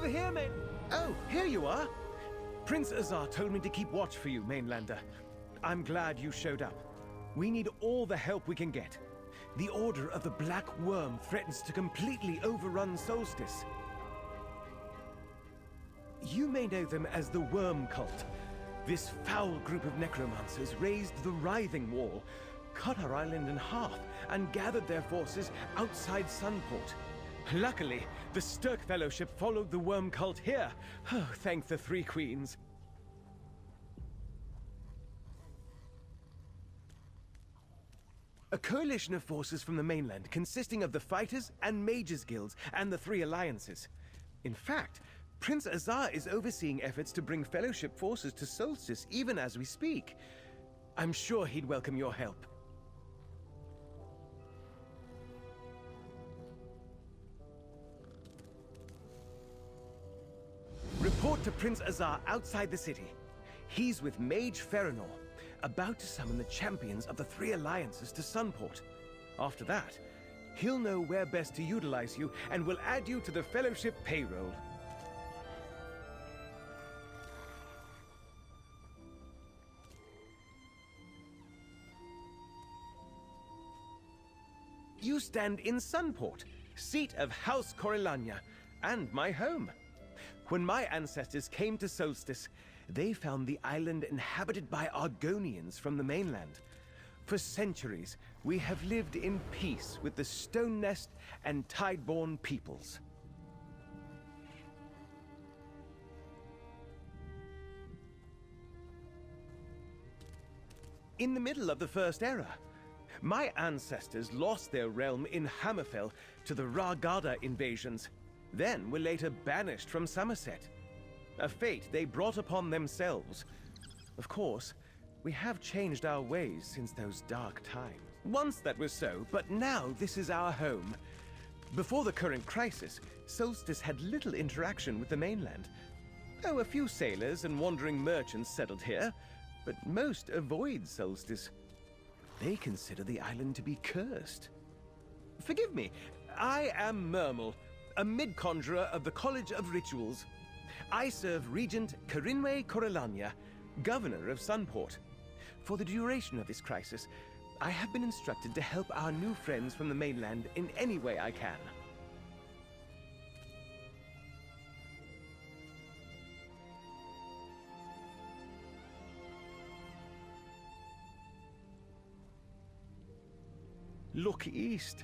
Over here, main... Oh, here you are. Prince Azar told me to keep watch for you, mainlander. I'm glad you showed up. We need all the help we can get. The Order of the Black Worm threatens to completely overrun Solstice. You may know them as the Worm Cult. This foul group of necromancers raised the Writhing Wall, cut our island in half, and gathered their forces outside Sunport. Luckily, the Stirk Fellowship followed the Worm Cult here. Oh, thank the Three Queens. A coalition of forces from the mainland consisting of the Fighters and Mages Guilds and the Three Alliances. In fact, Prince Azar is overseeing efforts to bring Fellowship forces to Solstice even as we speak. I'm sure he'd welcome your help. Report to Prince Azar outside the city. He's with Mage Feranor, about to summon the champions of the Three Alliances to Sunport. After that, he'll know where best to utilize you and will add you to the Fellowship payroll. You stand in Sunport, seat of House Corellania, and my home. When my ancestors came to Solstice, they found the island inhabited by Argonians from the mainland. For centuries, we have lived in peace with the Stone Nest and Tideborn peoples. In the middle of the First Era, my ancestors lost their realm in Hammerfell to the Ragada invasions, then were later banished from Somerset. A fate they brought upon themselves. Of course, we have changed our ways since those dark times. Once that was so, but now this is our home. Before the current crisis, Solstice had little interaction with the mainland. Oh, a few sailors and wandering merchants settled here, but most avoid Solstice. They consider the island to be cursed. Forgive me, I am Mermal, a mid-conjurer of the College of Rituals. I serve Regent Corinwe Corellania, Governor of Sunport. For the duration of this crisis, I have been instructed to help our new friends from the mainland in any way I can. Look east.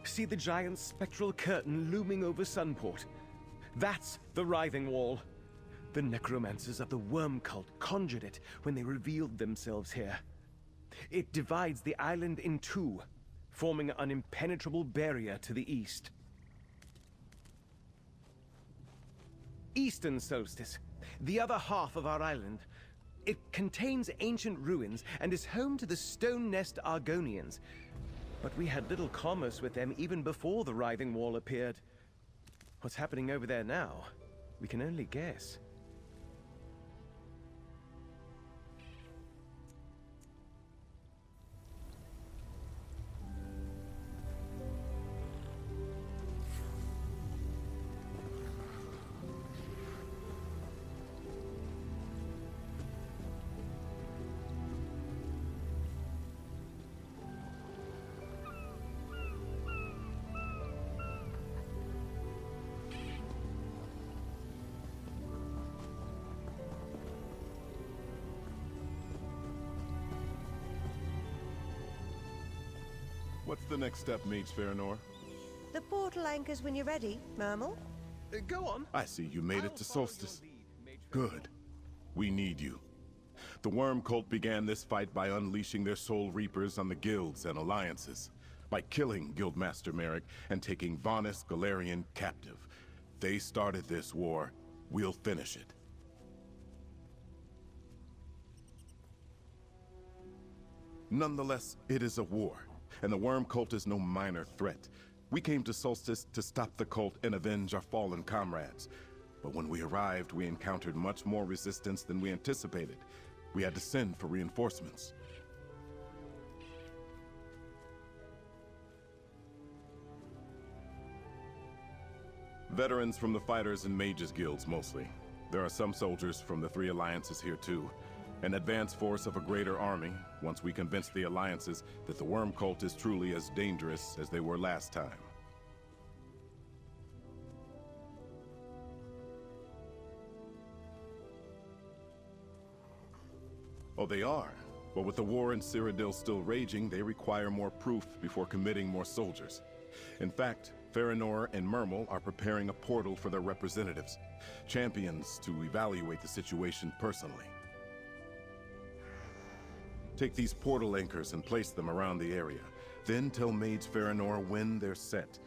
See the giant spectral curtain looming over Sunport. That's the Writhing Wall. The necromancers of the Worm Cult conjured it when they revealed themselves here. It divides the island in two, forming an impenetrable barrier to the east. Eastern Solstice, the other half of our island. It contains ancient ruins and is home to the Stone Nest Argonians. But we had little commerce with them even before the Writhing Wall appeared. What's happening over there now? We can only guess. What's the next step, Mage Feranor? The portal anchors when you're ready, Mermal. Go on. I see you made it to I'll follow Solstice. your lead, Mage Feranor. Good. We need you. The Worm Cult began this fight by unleashing their Soul Reapers on the guilds and alliances, by killing Guildmaster Merrick and taking Vanis Galarian captive. They started this war. We'll finish it. Nonetheless, it is a war, and the Worm Cult is no minor threat. We came to Solstice to stop the cult and avenge our fallen comrades. But when we arrived, we encountered much more resistance than we anticipated. We had to send for reinforcements. Veterans from the Fighters and Mages Guilds, mostly. There are some soldiers from the three alliances here, too. An advance force of a greater army, once we convince the alliances that the Worm Cult is truly as dangerous as they were last time. Oh, they are. But with the war in Cyrodiil still raging, they require more proof before committing more soldiers. In fact, Farinor and Mermel are preparing a portal for their representatives, champions to evaluate the situation personally. Take these portal anchors and place them around the area. Then tell Mage Farinor when they're set.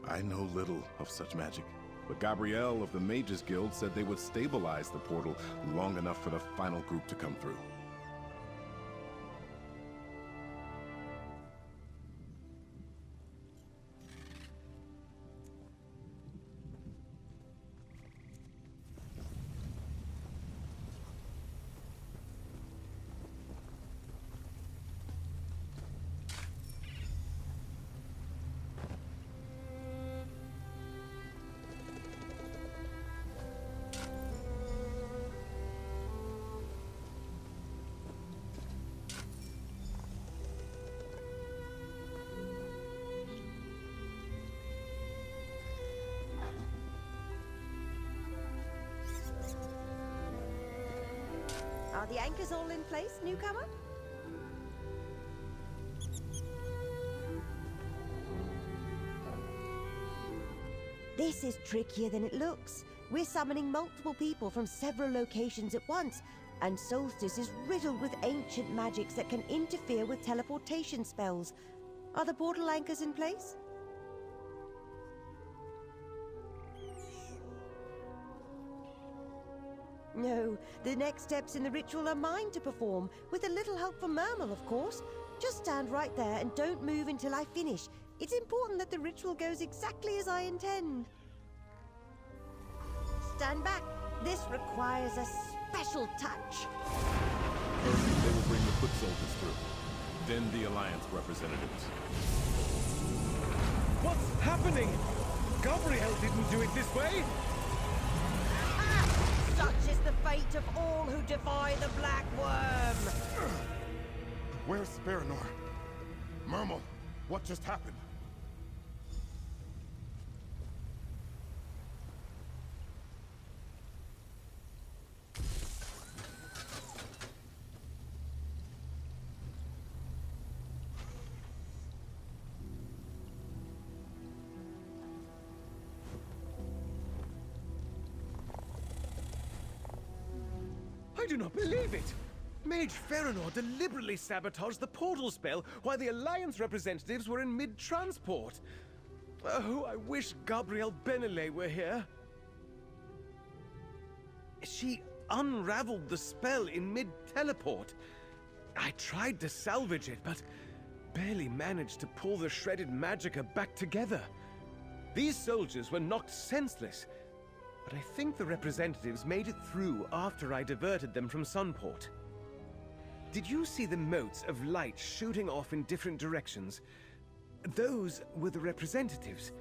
I know little of such magic, but Gabrielle of the Mages Guild said they would stabilize the portal long enough for the final group to come through. Are the anchors all in place, newcomer? This is trickier than it looks. We're summoning multiple people from several locations at once, and Solstice is riddled with ancient magics that can interfere with teleportation spells. Are the portal anchors in place? No, the next steps in the ritual are mine to perform, with a little help from Mermel, of course. Just stand right there and don't move until I finish. It's important that the ritual goes exactly as I intend. Stand back. This requires a special touch. First, they will bring the foot soldiers through. Then the Alliance representatives. What's happening? Gabrielle didn't do it this way! Such is the fate of all who defy the Black Worm! Where's Farinor? Mermel, what just happened? I do not believe it! Mage Farinor deliberately sabotaged the portal spell while the Alliance representatives were in mid-transport. Oh, I wish Gabrielle Benelay were here. She unraveled the spell in mid-teleport. I tried to salvage it, but barely managed to pull the shredded magicka back together. These soldiers were knocked senseless, but I think the representatives made it through after I diverted them from Sunport. Did you see the motes of light shooting off in different directions? Those were the representatives.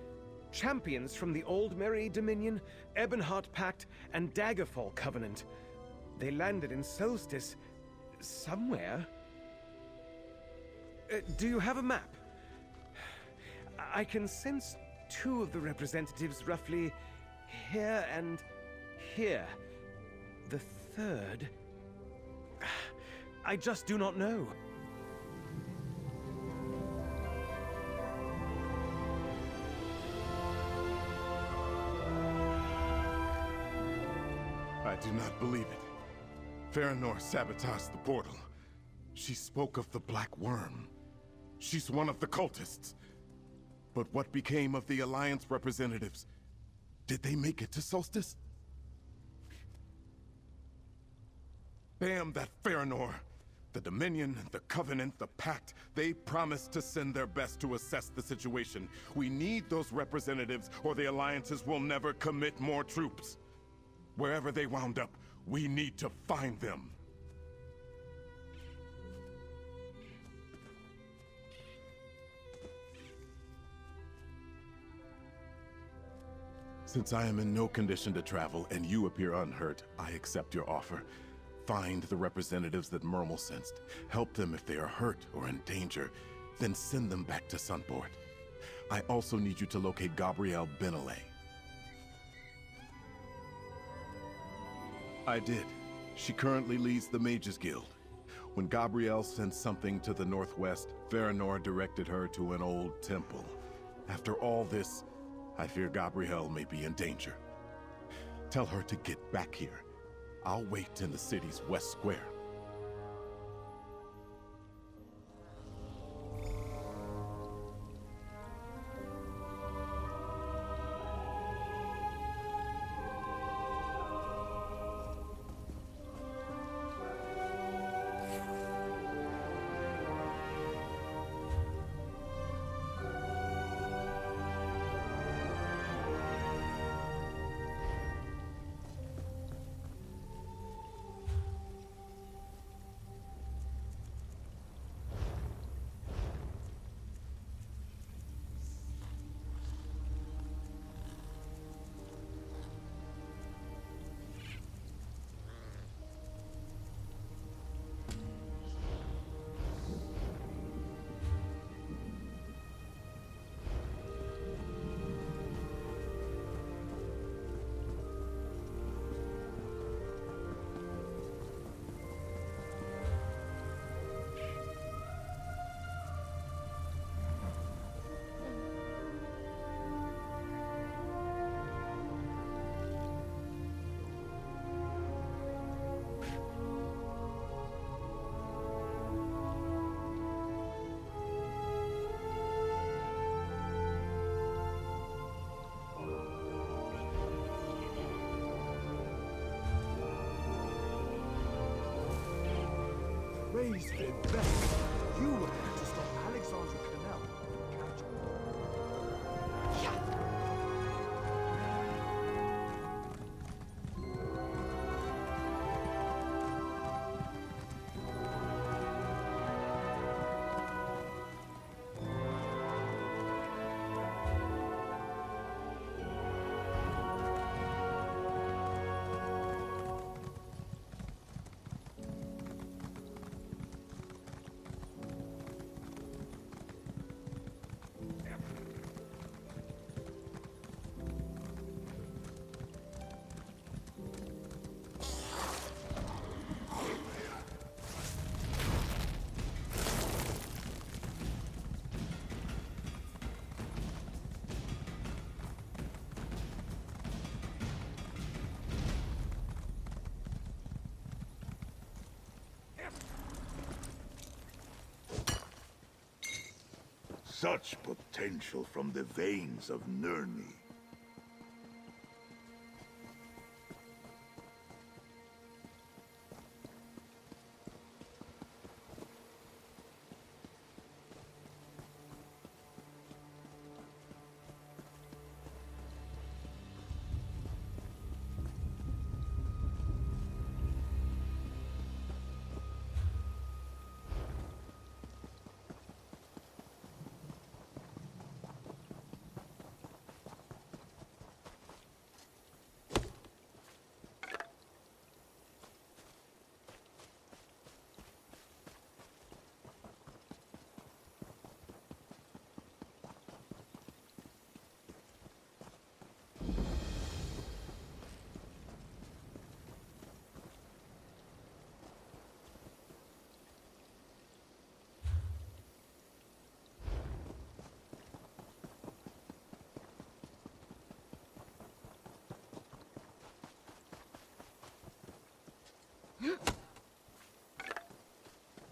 Champions from the Old Merry Dominion, Ebonheart Pact, and Daggerfall Covenant. They landed in Solstice somewhere. Do you have a map? I can sense two of the representatives roughly here and here. The third... I just do not know. I do not believe it. Farinor sabotaged the portal. She spoke of the Black Worm. She's one of the cultists. But what became of the Alliance representatives? Did they make it to Solstice? Damn that Farinor! The Dominion, the Covenant, the Pact, they promised to send their best to assess the situation. We need those representatives, or the Alliances will never commit more troops. Wherever they wound up, we need to find them. Since I am in no condition to travel and you appear unhurt, I accept your offer. Find the representatives that Mermal sensed. Help them if they are hurt or in danger, then send them back to Sunport. I also need you to locate Gabrielle Benelay. I did. She currently leads the Mages Guild. When Gabrielle sent something to the northwest, Veranor directed her to an old temple. After all this, I fear Gabrielle may be in danger. Tell her to get back here. I'll wait in the city's west square. Raise the best. You were there to stop Alexandra Canal from capture. Such potential from the veins of Nirni.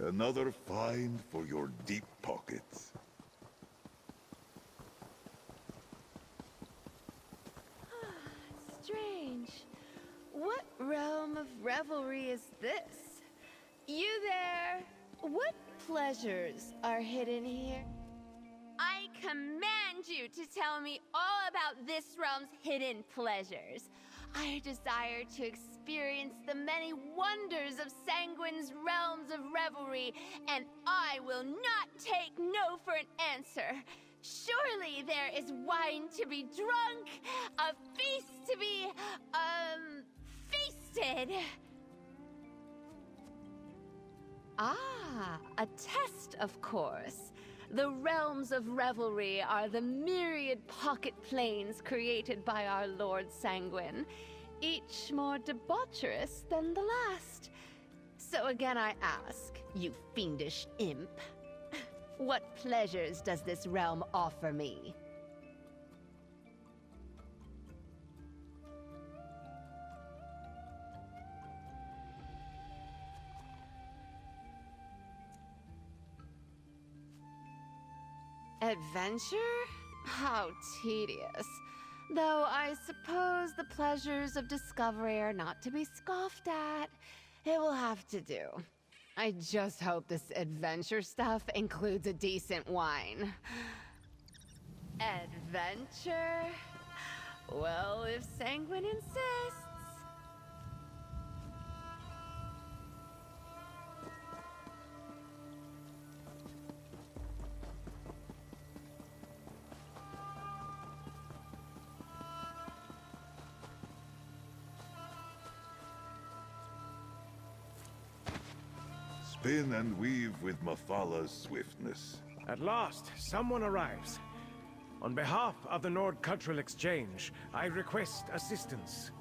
Another find for your deep pockets. Strange. What realm of revelry is this? You there? What pleasures are hidden here? I command you to tell me all about this realm's hidden pleasures. I desire to experience experience the many wonders of Sanguine's realms of revelry, and I will not take no for an answer. Surely there is wine to be drunk, a feast to be, feasted. Ah, a test, of course. The realms of revelry are the myriad pocket planes created by our Lord Sanguine, each more debaucherous than the last. So again I ask, you fiendish imp, what pleasures does this realm offer me? Adventure? How tedious. Though I suppose the pleasures of discovery are not to be scoffed at. It will have to do. I just hope this adventure stuff includes a decent wine. Adventure? Well, if Sanguine insists. Spin and weave with Mathala's swiftness. At last, someone arrives. On behalf of the Nord Cultural Exchange, I request assistance.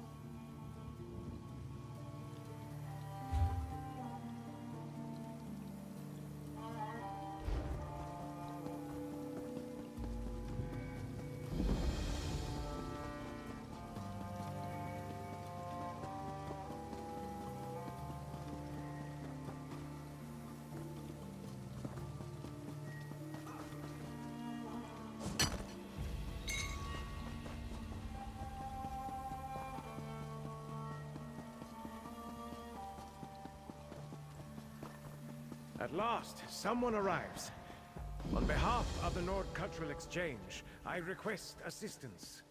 At last, someone arrives. On behalf of the Nord Cultural Exchange, I request assistance.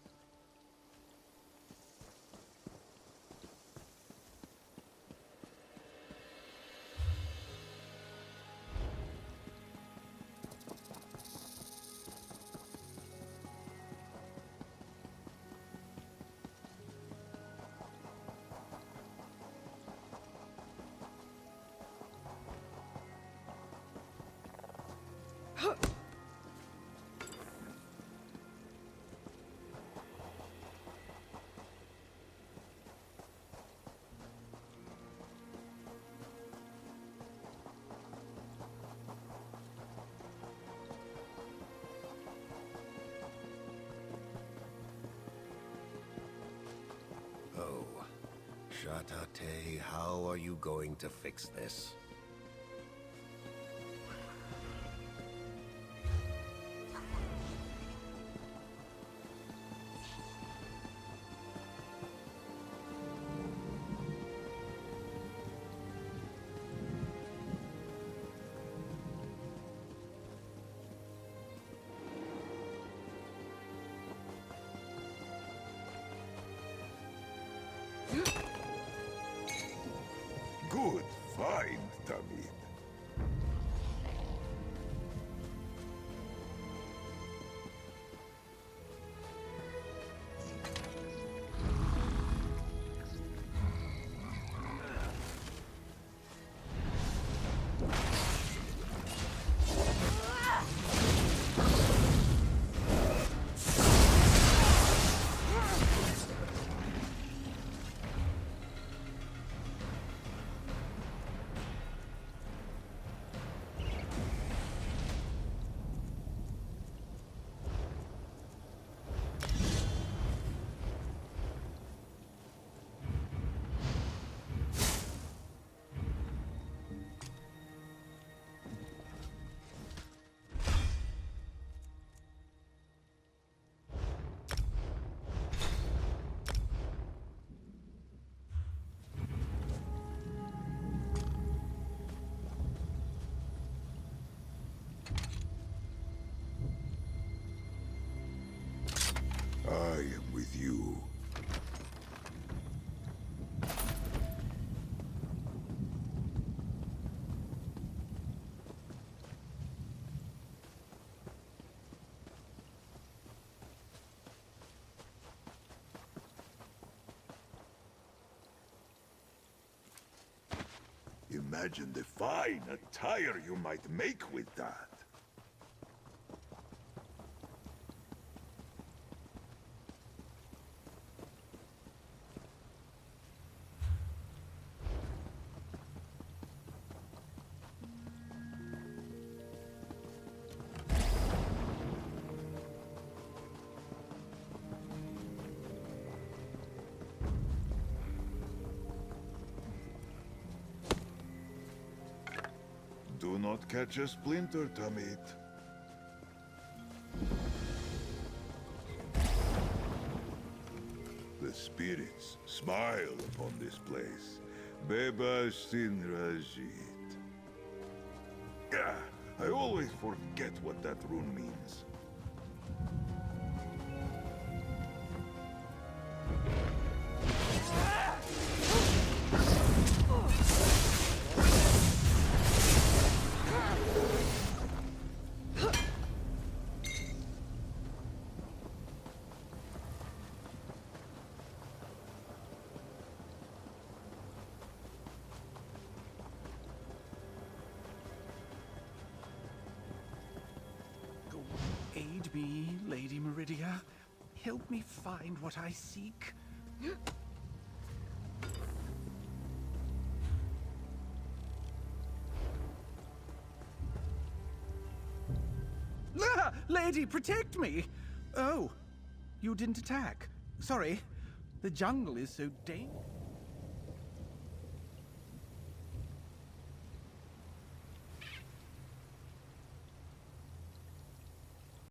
Oh, Shatate, how are you going to fix this? Good find, Imagine the fine attire you might make with that. Do not catch a splinter, Tamit. The spirits smile upon this place. Beba Sin Rajit. I always forget what that rune means. Aid me, Lady Meridia. Help me find what I seek. Ah! Lady, protect me! Oh, you didn't attack. Sorry, the jungle is so dangerous.